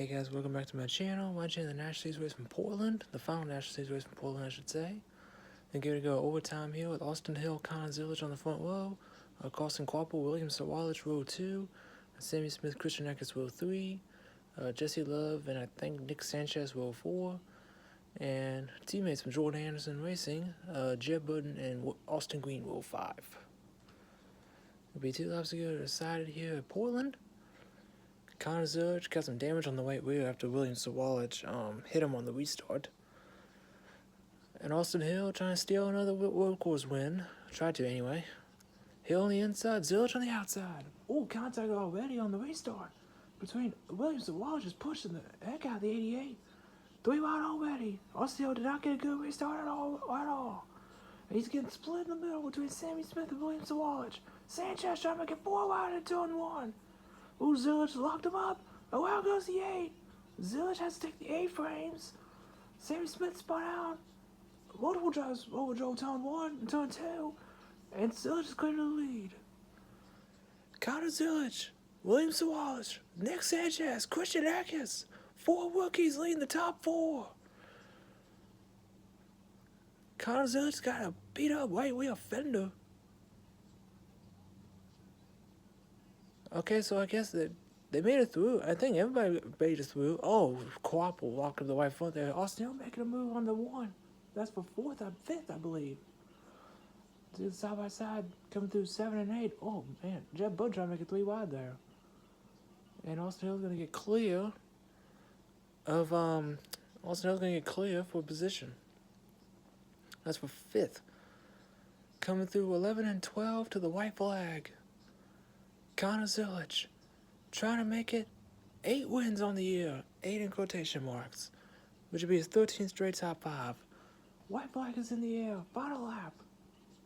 Hey guys, welcome back to my channel. Watching the National Series race from Portland, the final National Series race from Portland, I should say. Then give it a go overtime here with Austin Hill, Connor Zillage on the front row, Carson Quapple, William Sawalich, row 2, Sammy Smith, Christian Eckes, row 3, Jesse Love, and I think Nick Sanchez, row 4, and teammates from Jordan Anderson Racing, Jeb Budden and Austin Green, row 5. It'll be 2 laps to go decided here at Portland. Connor Zillage got some damage on the right rear after William Sawalich hit him on the restart. And Austin Hill trying to steal another World Course win. Tried to anyway. Hill on the inside, Zillage on the outside. Oh, contact already on the restart. Between William Sawalich is pushing the heck out of the 88. 3 wide already. Austin Hill did not get a good restart at all. And he's getting split in the middle between Sammy Smith and William Sawalich. Sanchez trying to make it 4 wide in turn 1. Ooh, Zillage locked him up. Oh, out goes the 8. Zillage has to take the 8 frames. Sammy Smith spun out. Multiple drives overdrove turn 1 and turn 2. And Zillage is clear to the lead. Connor Zillage, William Sawalich, Nick Sanchez, Christian Eckes. 4 rookies leading the top 4. Connor Zillage's got a beat up right rear fender. Okay, so I guess they made it through. I think everybody made it through. Oh, Quapple walking to the right front there. Austin Hill making a move on the 1. That's for 5th, I believe. Side by side, coming through 7 and 8. Oh, man. Jeb Budd trying to make it 3 wide there. And Austin Hill's going to get clear of, Austin Hill's going to get clear for position. That's for 5th. Coming through 11 and 12 to the white flag. Connor Zillage trying to make it 8 wins on the year, 8 in quotation marks, which would be his 13th straight top 5. White flag is in the air, final lap.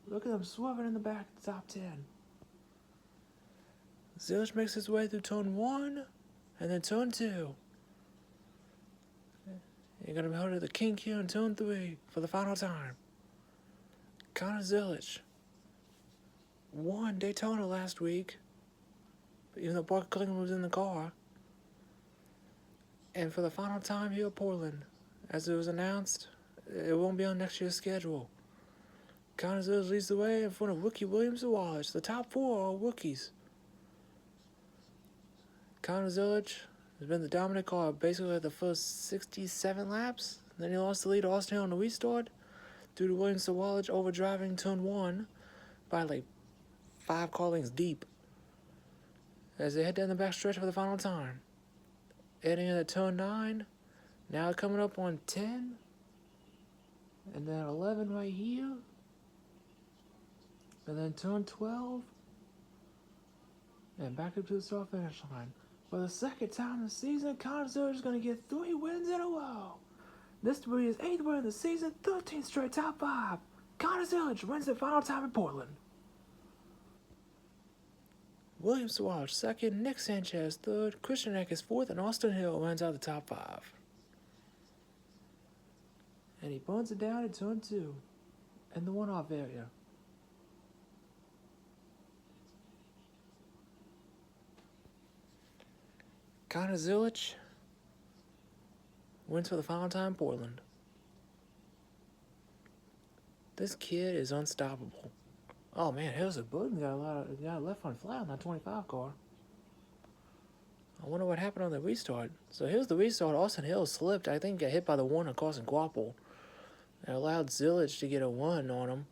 Look at them swerving in the back of the top 10. Zillage makes his way through turn 1 and then turn 2. You're going to be held to the kink here in turn 3 for the final time. Connor Zillage won Daytona last week, even though Parker Clinton was in the car. And for the final time here at Portland, as it was announced, it won't be on next year's schedule. Connor Zillage leads the way in front of rookie William Sawalich. The top 4 are all rookies. Connor Zillage has been the dominant car basically the first 67 laps. Then he lost the lead to Austin Hill on the restart due to William Sawalich overdriving turn 1 by like 5 car lengths deep as they head down the back stretch for the final time. Heading into turn 9, now coming up on 10, and then 11 right here, and then turn 12, and back up to the start finish line. For the second time this season, Connor Zillage is going to get 3 wins in a row. This will be his 8th win of the season, 13th straight top 5. Connor Zillage wins the final time in Portland. William Sawalich 2nd, Nick Sanchez 3rd, Christian Eckes 4th, and Austin Hill runs out the top 5. And he burns it down in turn 2 in the one-off area. Connor Zillage wins for the final time in Portland. This kid is unstoppable. Oh man, Harrison Burton got left on flat on that 25 car. I wonder what happened on the restart. So here's the restart. Austin Hill slipped. I think got hit by the 1 on Carson Quapple. It allowed Zillage to get a 1 on him.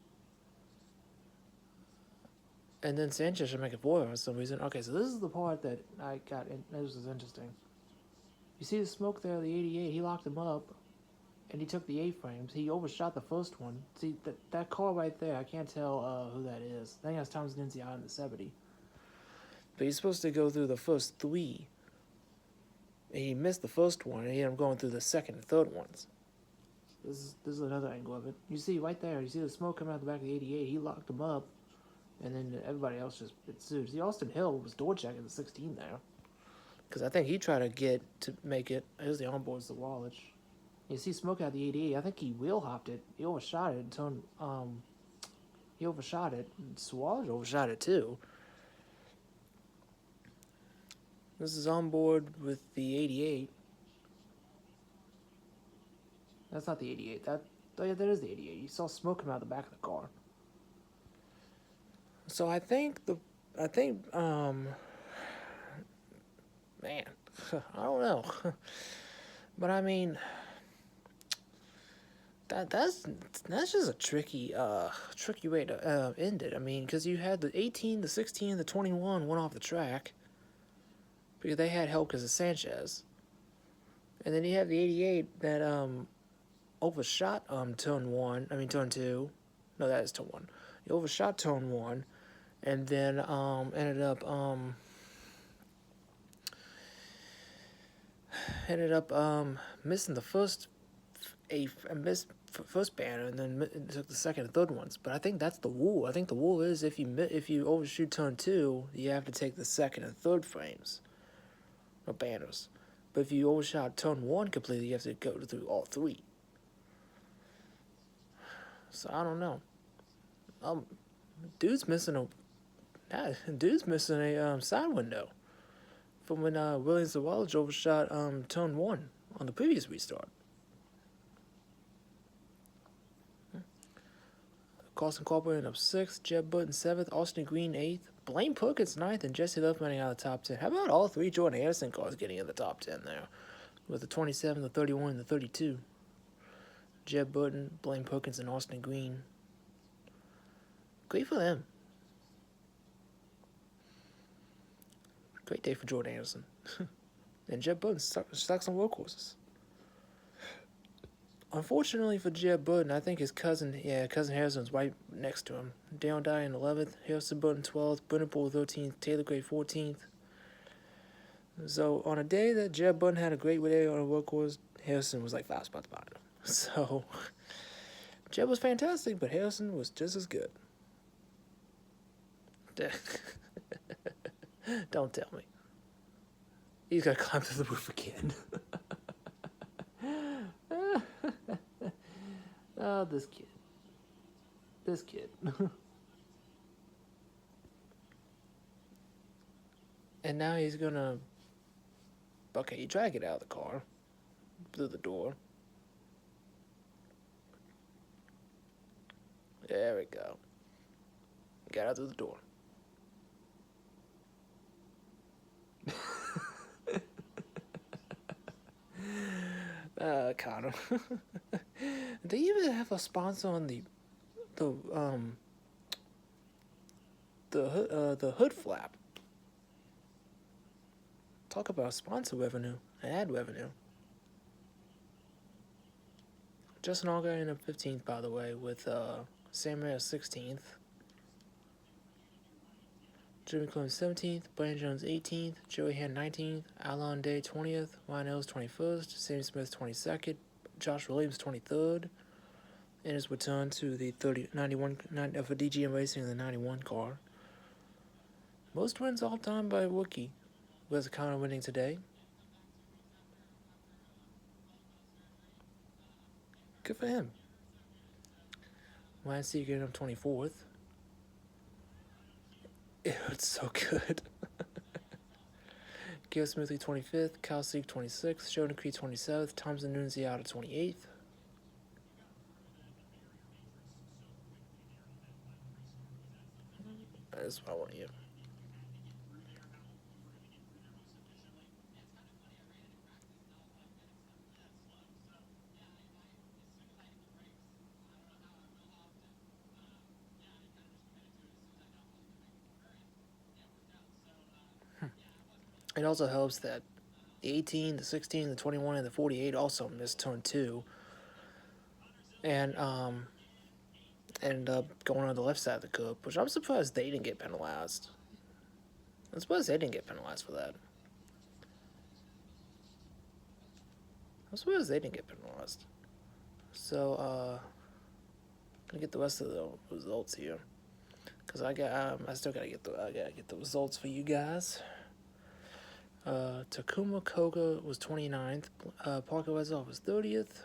And then Sanchez should make it 4 for some reason. Okay, so this is the part that I got. This is interesting. You see the smoke there, the 88. He locked him up. And he took the 8 frames. He overshot the first one. See, that car right there, I can't tell who that is. I think that's Thomas Nunziata in the 70. But he's supposed to go through the first 3. And he missed the first one, and he ended up going through the second and third ones. This is another angle of it. You see right there, you see the smoke coming out the back of the 88. He locked him up, and then everybody else just ensued. See, Austin Hill was door checking the 16 there. Because I think he tried to get to make it. Here's the onboard Sawalich. You see smoke out the 88. I think he wheel hopped it. He overshot it and turned. He overshot it. Sawalich overshot it too. This is on board with the 88. That's not the 88. Oh yeah, that is the 88. You saw smoke come out the back of the car. So I think man, I don't know, but I mean that's just a tricky way to end it. I mean, because you had the 18, the 16, the 21 went off the track because they had help because of Sanchez, and then you have the 88 that overshot turn 2. No, that is turn 1. He overshot turn 1, and then ended up missing the first first banner, and then took the second and third ones. But I think that's the rule. I think the rule is if you overshoot turn 2, you have to take the second and third frames or banners. But if you overshot turn 1 completely, you have to go through all 3. So I don't know. Dude's missing a side window from when Williams Zawalage overshot turn 1 on the previous restart. Carson Corporal ended up 6th, Jeb Button 7th, Austin Green 8th, Blaine Perkins 9th, and Jesse Love running out of the top 10. How about all 3 Jordan Anderson cars getting in the top 10 there? With the 27, the 31, and the 32. Jeb Button, Blaine Perkins, and Austin Green. Great for them. Great day for Jordan Anderson. And Jeb Button stacks on workhorses. Unfortunately for Jeb Button, I think his cousin Harrison's right next to him. Dale Dye in 11th, Harrison Button 12th, Brennan Poole 13th, Taylor Gray 14th. So on a day that Jeb Button had a great day on a workhorse, Harrison was like 5 spots behind him. So Jeb was fantastic, but Harrison was just as good. Don't tell me. He's gonna climb through the roof again. Oh, this kid. And now he's gonna... Okay, you try to get out of the car. Through the door. There we go. Got out through the door. Connor. They even have a sponsor on the hood flap. Talk about sponsor revenue, ad revenue. Justin Allgaier ended up 15th, by the way, with Sam Reyes 16th. Jimmy Clemens 17th, Brian Jones 18th, Joey Hand 19th, Alon Day 20th, Ryan Ellis 21st, Sammy Smith 22nd, Josh Williams 23rd, and his return to the 91 for DGM Racing in the 91 car. Most wins all time by a rookie, with Connor winning today. Good for him. Ryan Seeger ended up 24th. It hurts so good. Gail Smithley 25th, Kyle Sieg 26th, Sheldon Creed 27th, Thompson Nunziata 28th. That's what I want to hear. It also helps that the 18, the 16, the 21, and the 48 also missed turn 2. And ended up going on the left side of the cup, which I'm surprised they didn't get penalized. I'm surprised they didn't get penalized for that. I'm surprised they didn't get penalized. So, gonna get the rest of the results here, cause I still gotta get the results for you guys. Takuma Koga was 29th. Parker Wessoff was 30th.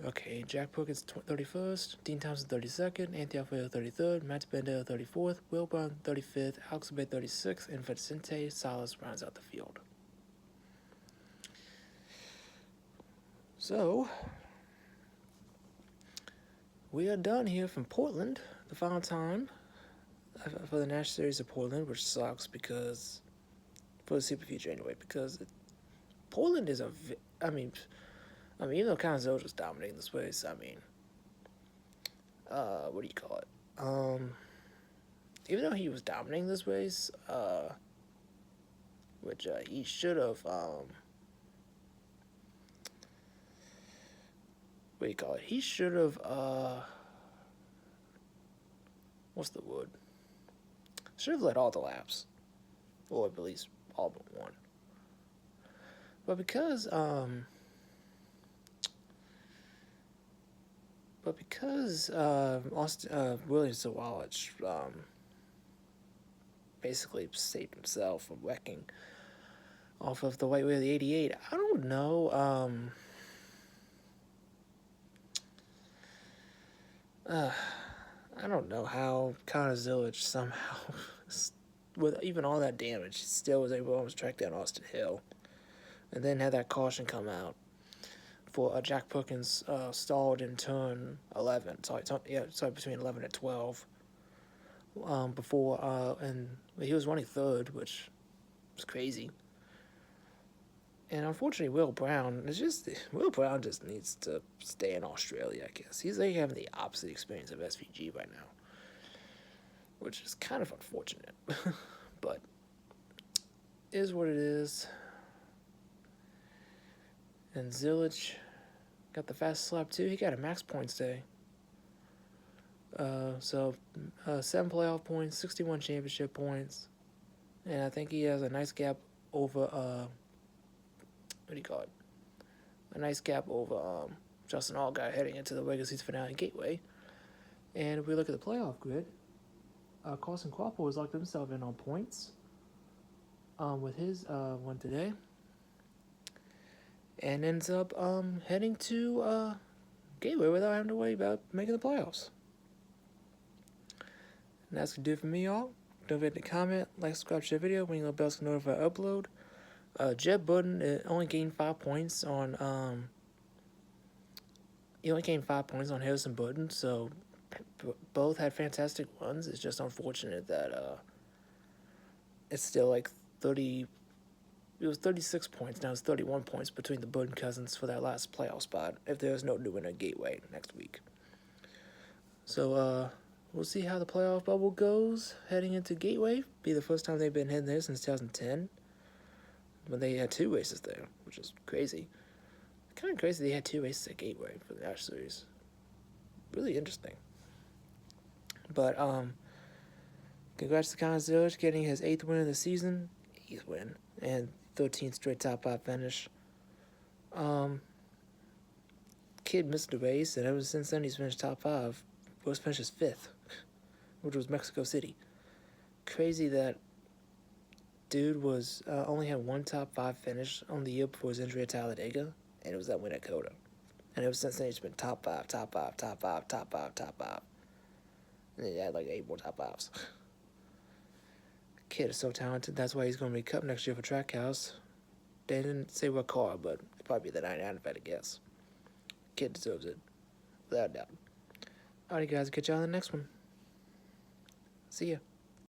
Okay, Jack Perkins 31st, Dean Thompson 32nd, Anthony Alfredo 33rd, Matt Bandera 34th, Will Brown 35th, Alex Bay 36th, and Vicente Salas rounds out the field. So, we are done here from Portland, the final time for the National Series of Portland, which sucks because, for the super future anyway, because Portland is even though Conzo was dominating this race, what do you call it? Even though he was dominating this race, which he should have, what do you call it? He should have, what's the word? Should have led all the laps, or at least all but one. But because Williams Sawalich basically saved himself from wrecking off of the white wheel of the 88, I don't know. I don't know how Connor Zillage somehow, with even all that damage, still was able to almost track down Austin Hill, and then had that caution come out for Jack Perkins stalled in turn 11. Sorry, between 11 and 12. And he was running third, which was crazy. And unfortunately, Will Brown just needs to stay in Australia, I guess. He's like having the opposite experience of SVG right now, which is kind of unfortunate, but is what it is. And Zillage got the fastest lap too. He got a max points day. 7 playoff points, 61 championship points, and I think he has a nice gap over a nice gap over Justin Allgaier heading into the regular season finale Gateway. And if we look at the playoff grid, Carson Quappo has locked himself in on points with his one today, and ends up heading to Gateway without having to worry about making the playoffs. And that's going to do it for me, y'all. Don't forget to comment, like, subscribe to the video, ring the bell to notify upload. Jeb Budden only gained 5 points on Harrison Budden, so both had fantastic runs. It's just unfortunate that it's still like 30. It was 36 points. Now it's 31 points between the Budden cousins for that last playoff spot if there's no new winner Gateway next week. So we'll see how the playoff bubble goes heading into Gateway. Be the first time they've been heading there since 2010. When they had 2 races there, which is crazy. Kind of crazy they had 2 races at Gateway for the National Series. Really interesting. But congrats to Connor Zillage getting his 8th win of the season. 8th win. And 13th straight top 5 finish. Kid missed the race, and ever since then he's finished top 5. First finishes 5th, which was Mexico City. Crazy that dude was only had 1 top 5 finish on the year before his injury at Talladega, and it was that win at Coda. And ever since then, he's been top 5, top 5, top 5, top 5, top 5. And he had like 8 more top 5s. Kid is so talented. That's why he's going to be Cup next year for Trackhouse. They didn't say what car, but it'd probably be the 99 if I had to guess. Kid deserves it, without a doubt. Alright, guys, catch y'all on the next one. See ya.